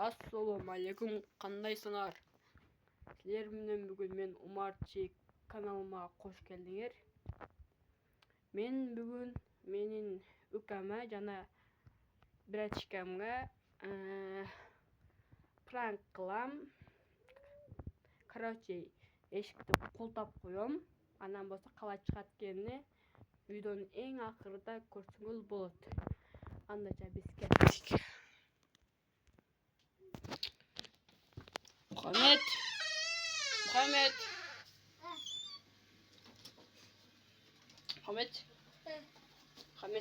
Ассалаумағалейкум, қандайсыңар? Сіздер менен бүгін мен Умарчик каналыма қош келдіңер. Мен бүгін менің үкәмә жана братчикамга пранк кылам. Короче, эшикти колтап коем. Анан болсо калай чыгат экенин видеонун эң акырында көрсөңүз болот. Андайча биз кеттик. Muhammed.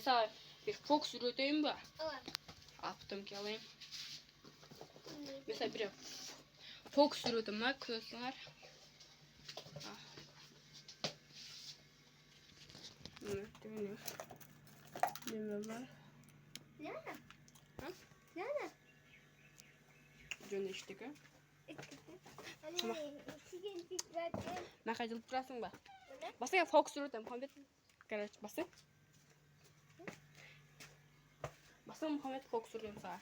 Sana bir fox üreteyim mi? Attım ki alayım. Mesela bir fox üretim var kızlar. Ne var? Nerede? Jön işte ki. Ne kadar durasın ba? Basa ya fox üretim Muhammed. Короче, basa. Basa Muhammed fox üretim sana.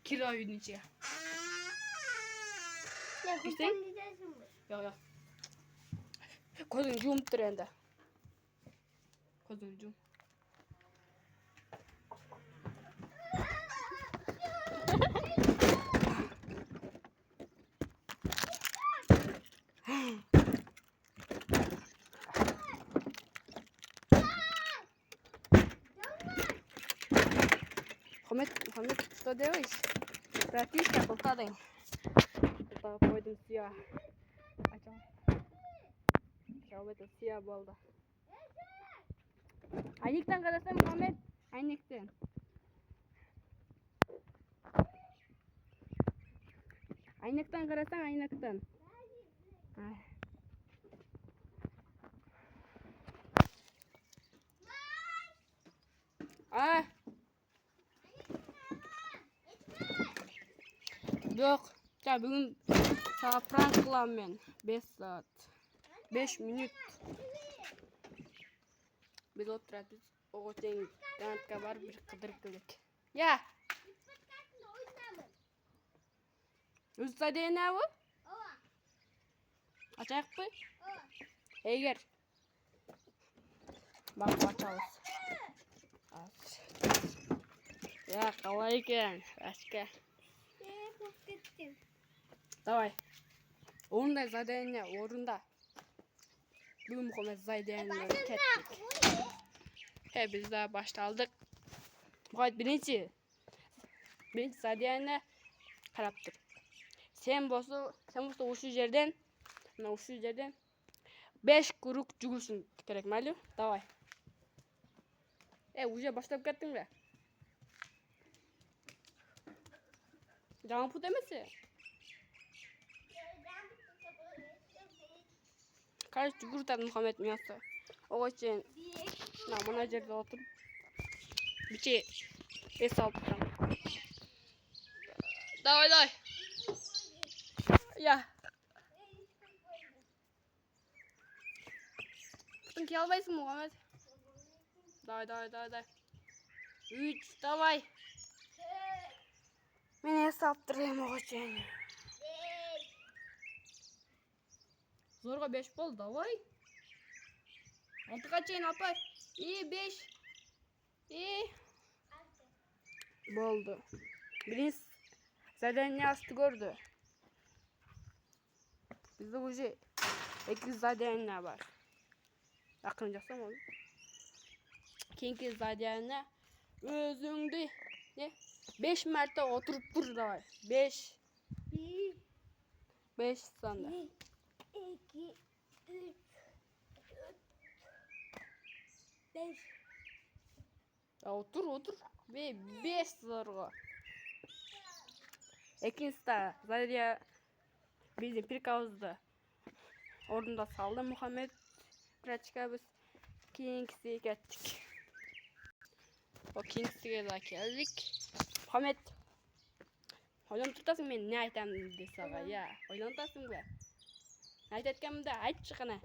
Kira үйүнүн içine. Yok. Gözün yumup dur endi. Gözün yum. Muhammed, что делаешь? Братишка, болтадай. Burada koydum siyah. Açalım. Şöyle siyah oldu. Aynıktan karasın Muhammed. Aynıktan. Aynıktan karasın aynıktan. Yok. Ya bugün sana prank kılam ben. 5 saat. 5 minut. Biz oturacağız. O teң tanıtka var bir kıdırık kılık. Ya. Usta diye ne bu? Açak mı? Eğer. Bak açalım. Ya kalayken. Başka. Давай. Ондай задание орында. Бүгін Мұхаммед задание кеттік. Biz daha başladık. Muhammed birinci задание қарап тұр. Sen болса ушул жерден 5 круг жүгүрүшүң керек, мәлім? Давай. Уже баштап кеттің бе? Жаңа пут емесе? Короче, жүгіртады Мұхаммед миясы. Оға чейін мына жерде отырып биче эс алып тұрам. Давай. Я. Путын кие албайсың Мұхаммед? Давай. 3, давай. Мен эс алып тұрайым оға чейін. Зорға 5 бол, давай. 6-ға чейін апай. 5. Болды. Бірінші заданиясты көрді. Бізді уже 2 задания бар. Ақырын жасам ол. Кейінгі задания өзіңді 5 мәрте отырып тұр, давай. 5 санда. 2, 3, 4, 5. Otur. 5 zorga. Ekinsta Zaria bizim prikazda orada saldı Muhammed pratika biz Kings'e gittik. O Kings'e de geldik. Muhammed oyun tutasın ben ne aytam dedi sana ya. Oyun tutasın be. Ne aytatken de ayt çıkana.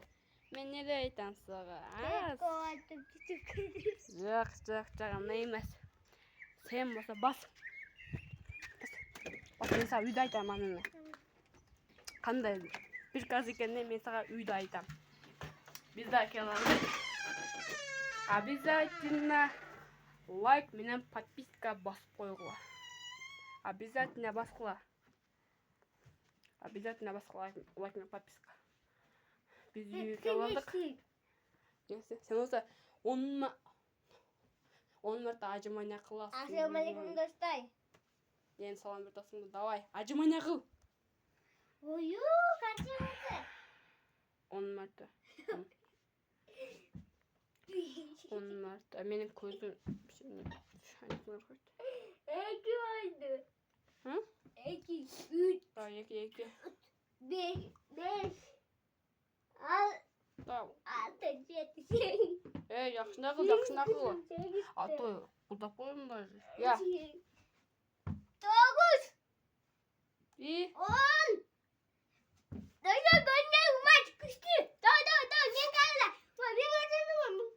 Ben ne de aytam sana. Yok, neymiş. Sen basa bas. мен саған үйді айтам ананы. Қандай приказ екеніне мен саған үйді айтам. Бізді әкелеміз. Обязательно лайк менен подписка басып қойғыла. Обязательно басқыла. Обязательно басқыла лайк менен подписка. Біз үйге келдік. Сен осы 10 мәрте ажымайна қыласың. Ассалаумалейкум достар. Енді салам бір досыңды давай. Ажымайна қыл. Ою, қанша мәрте? 10 мәрте. 10 мәрте. Менің көзім Екі oldu. Hı? 2, 3, Екі. 5, 6, Tamam. 7, 8, Yaxşına qıl. Atoy, burada qoyun da. Ya. 9, İyi. 10. Dostlar gönder maç kuştu. Dur. Ne geldi? Ben gösterdim.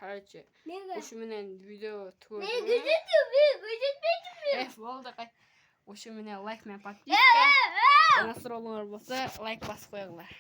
Короче, Ne geldi? ошоменен видео Ne түгөзүп. gözükmüyor. Болду кай. Ошоменен лайк менен подписка. Насыр болуңар болсо лайк басып коюңар.